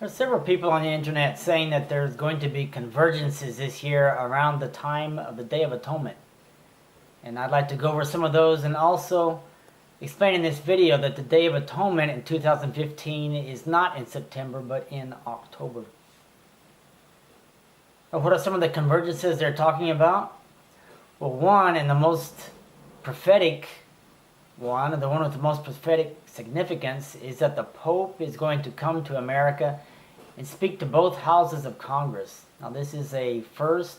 There's several people on the internet saying that there's going to be convergences this year around the time of the Day of Atonement. And I'd like to go over some of those and also explain in this video that the Day of Atonement in 2015 is not in September but in October. What are some of the convergences they're talking about? Well, one, and the most prophetic one, the one with the most prophetic significance, is that the Pope is going to come to America and speak to both houses of Congress. Now, this is a first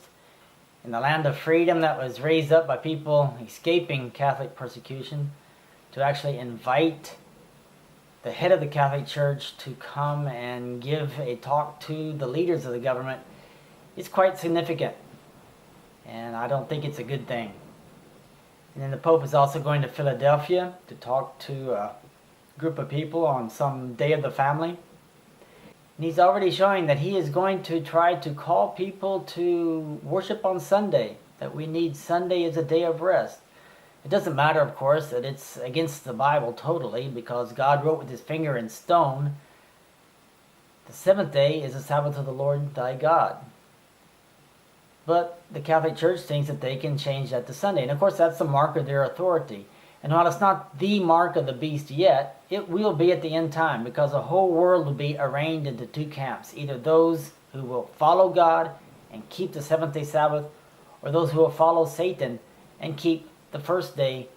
in the land of freedom that was raised up by people escaping Catholic persecution, to actually invite the head of the Catholic Church to come and give a talk to the leaders of the government. It's quite significant, and I don't think it's a good thing. And then the Pope is also going to Philadelphia to talk to a group of people on some day of the family. And he's already showing that he is going to try to call people to worship on Sunday, that we need Sunday as a day of rest. It doesn't matter, of course, that it's against the Bible totally, because God wrote with his finger in stone, the seventh day is the Sabbath of the Lord thy God. But the Catholic Church thinks that they can change that to Sunday. And of course, that's the mark of their authority. And while it's not the mark of the beast yet, it will be at the end time, because the whole world will be arranged into two camps. Either those who will follow God and keep the seventh-day Sabbath, or those who will follow Satan and keep the first day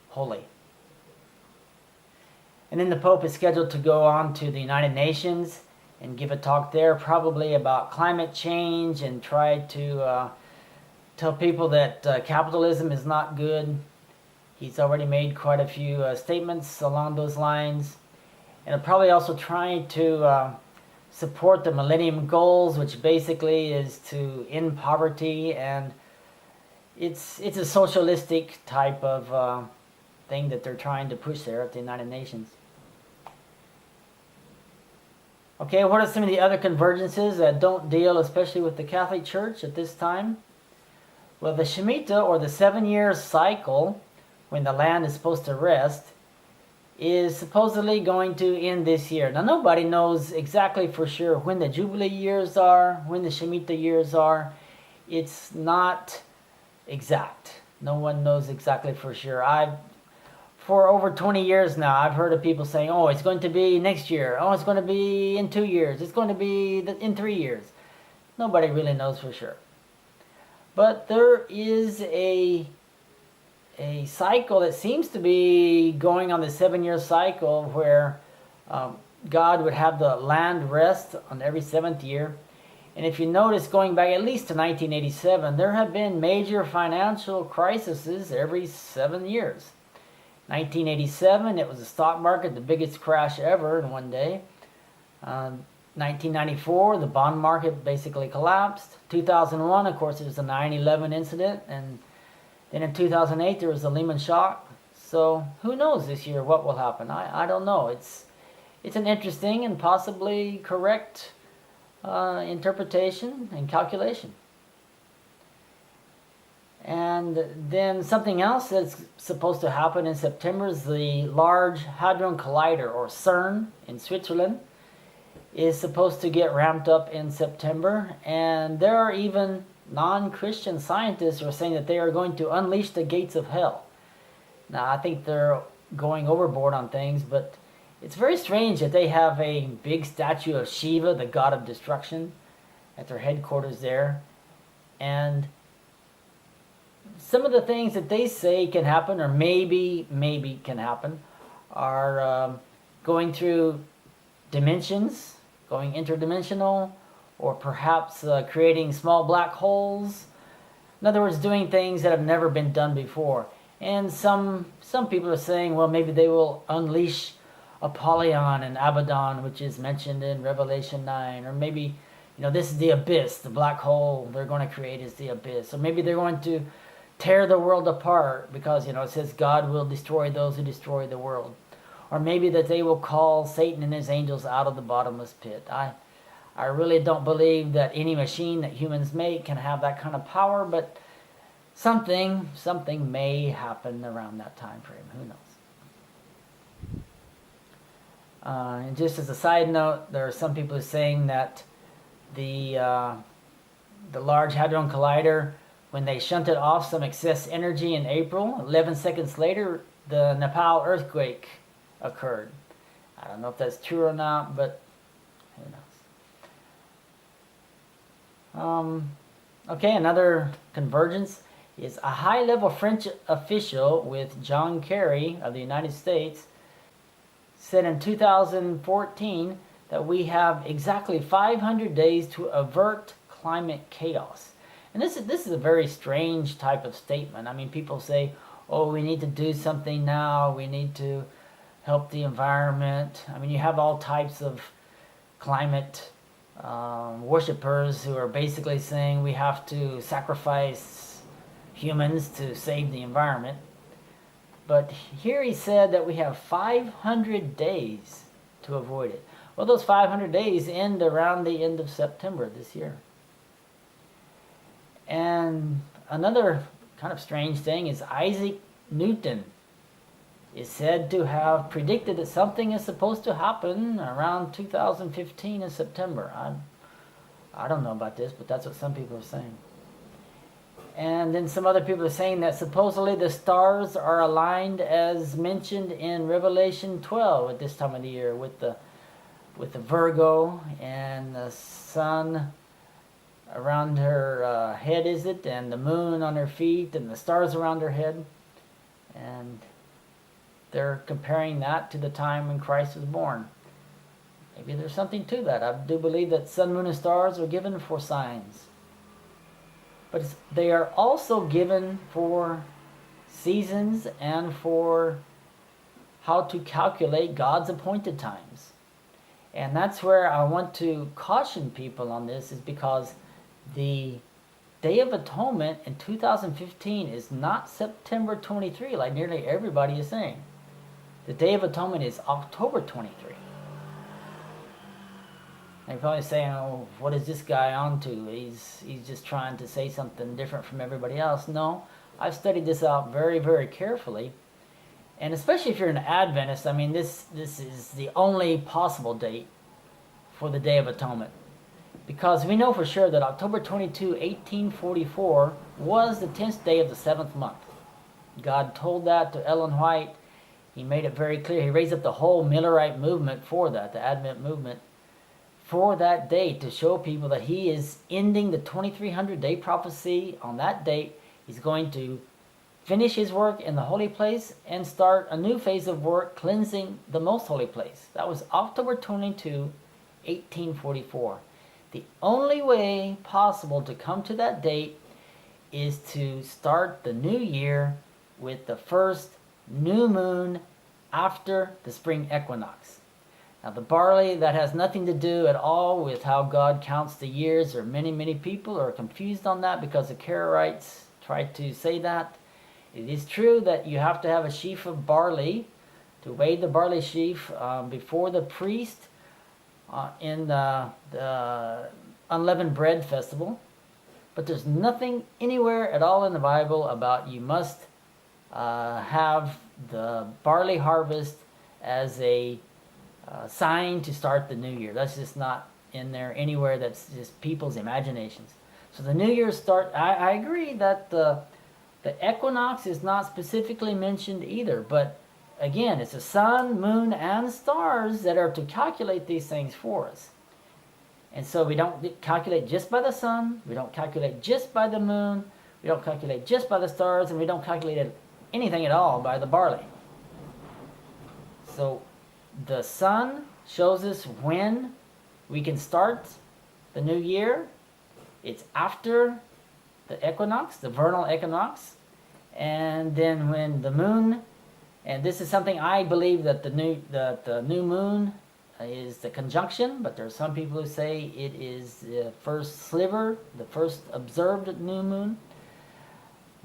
holy. And then the Pope is scheduled to go on to the United Nations and give a talk there, probably about climate change, and try to tell people that capitalism is not good. He's already made quite a few statements along those lines. And he'll probably also try to support the Millennium Goals, which basically is to end poverty, and it's a socialistic type of thing that they're trying to push there at the United Nations. Okay, what are some of the other convergences that don't deal especially with the Catholic Church at this time? Well, the Shemitah, or the 7-year cycle, when the land is supposed to rest, is supposedly going to end this year. Now, nobody knows exactly for sure when the Jubilee years are, when the Shemitah years are. It's not exact. No one knows exactly for sure. For over 20 years now, I've heard of people saying, oh, it's going to be next year. Oh, it's going to be in 2 years. It's going to be in 3 years. Nobody really knows for sure. But there is a cycle that seems to be going on the 7-year cycle, where God would have the land rest on every 7th year. And if you notice, going back at least to 1987, there have been major financial crises every 7 years. 1987, it was the stock market, the biggest crash ever in one day. 1994, the bond market basically collapsed. 2001, of course, it was the 9/11 incident, and then in 2008, there was the Lehman shock. So who knows this year what will happen? I don't know. It's an interesting and possibly correct interpretation and calculation. And then something else that's supposed to happen in September is the Large Hadron Collider, or CERN, in Switzerland, is supposed to get ramped up in September. And there are even non-Christian scientists who are saying that they are going to unleash the gates of hell. Now, I think they're going overboard on things, but it's very strange that they have a big statue of Shiva, the god of destruction, at their headquarters there. And some of the things that they say can happen, or maybe can happen, are going through dimensions, going interdimensional, or perhaps creating small black holes. In other words, doing things that have never been done before. And some people are saying, well, maybe they will unleash Apollyon and Abaddon, which is mentioned in Revelation 9. Or maybe, this is the abyss, the black hole they're going to create is the abyss. Or maybe they're going to tear the world apart, because, it says God will destroy those who destroy the world. Or maybe that they will call Satan and his angels out of the bottomless pit. I really don't believe that any machine that humans make can have that kind of power, but something may happen around that time frame. Who knows? And just as a side note, there are some people who are saying that the Large Hadron Collider, when they shunted off some excess energy in April, 11 seconds later, the Nepal earthquake occurred. I don't know if that's true or not, but who knows. Okay, another convergence is a high-level French official with John Kerry of the United States said in 2014 that we have exactly 500 days to avert climate chaos. And this is a very strange type of statement. I mean, people say, oh, we need to do something now, we need to help the environment. I mean, you have all types of climate worshippers who are basically saying we have to sacrifice humans to save the environment. But here he said that we have 500 days to avoid it. Well, those 500 days end around the end of September this year. And another kind of strange thing is Isaac Newton is said to have predicted that something is supposed to happen around 2015 in September. I don't know about this, but that's what some people are saying. And then some other people are saying that supposedly the stars are aligned as mentioned in Revelation 12 at this time of the year with the Virgo and the sun around her head, is it? And the moon on her feet and the stars around her head. And they're comparing that to the time when Christ was born. Maybe there's something to that. I do believe that sun, moon, and stars are given for signs. But they are also given for seasons and for how to calculate God's appointed times. And that's where I want to caution people on this, is because the Day of Atonement in 2015 is not September 23 like nearly everybody is saying. The Day of Atonement is October 23. And you're probably saying, oh, what is this guy on to? He's just trying to say something different from everybody else. No, I've studied this out very, very carefully. And especially if you're an Adventist, I mean, this is the only possible date for the Day of Atonement. Because we know for sure that October 22, 1844 was the 10th day of the 7th month. God told that to Ellen White. He made it very clear. He raised up the whole Millerite movement for that, the Advent movement, for that date, to show people that he is ending the 2300-day prophecy on that date. He's going to finish his work in the holy place and start a new phase of work cleansing the most holy place. That was October 22, 1844. The only way possible to come to that date is to start the new year with the first new moon after the spring equinox. Now the barley, that has nothing to do at all with how God counts the years, or many people are confused on that because the Karaites tried to say that. It is true that you have to have a sheaf of barley to weigh the barley sheaf before the priest in the unleavened bread festival. But there's nothing anywhere at all in the Bible about you must have the barley harvest as a sign to start the new year. That's just not in there anywhere. That's just people's imaginations. So the new year start, I agree that the equinox is not specifically mentioned either, but again, it's the sun, moon, and stars that are to calculate these things for us. And so we don't calculate just by the sun, we don't calculate just by the moon, we don't calculate just by the stars, and we don't calculate anything at all by the barley. So the sun shows us when we can start the new year. It's after the equinox, the vernal equinox. And then when the moon, and this is something I believe that the new moon is the conjunction, but there are some people who say it is the first sliver, the first observed new moon.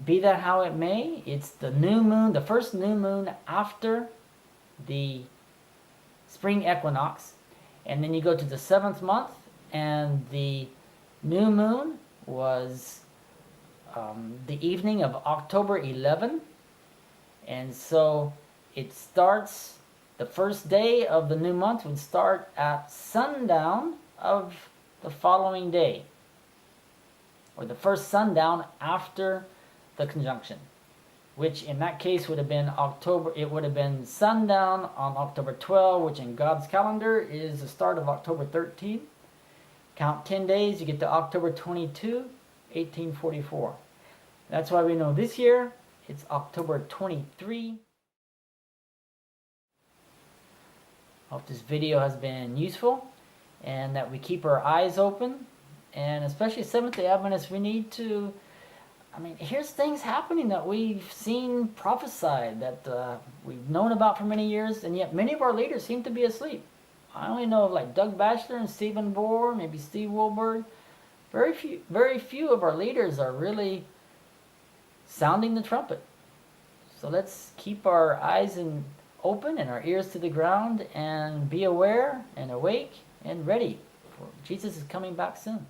Be that how it may, it's the new moon, the first new moon after the spring equinox. And then you go to the 7th month, and the new moon was the evening of October 11. And so it starts, the first day of the new month would start at sundown of the following day, or the first sundown after the conjunction, which in that case would have been October. It would have been sundown on October 12, which in God's calendar is the start of October 13. Count 10 days, you get to October 22, 1844. That's why we know this year it's October 23. Hope this video has been useful and that we keep our eyes open. And especially Seventh-day Adventists, we need to, here's things happening that we've seen prophesied, that we've known about for many years, and yet many of our leaders seem to be asleep. I only know of like Doug Batchelor and Stephen Bohr, maybe Steve Wilberg. Very few of our leaders are really sounding the trumpet. So let's keep our eyes open and our ears to the ground and be aware and awake and ready, for Jesus is coming back soon.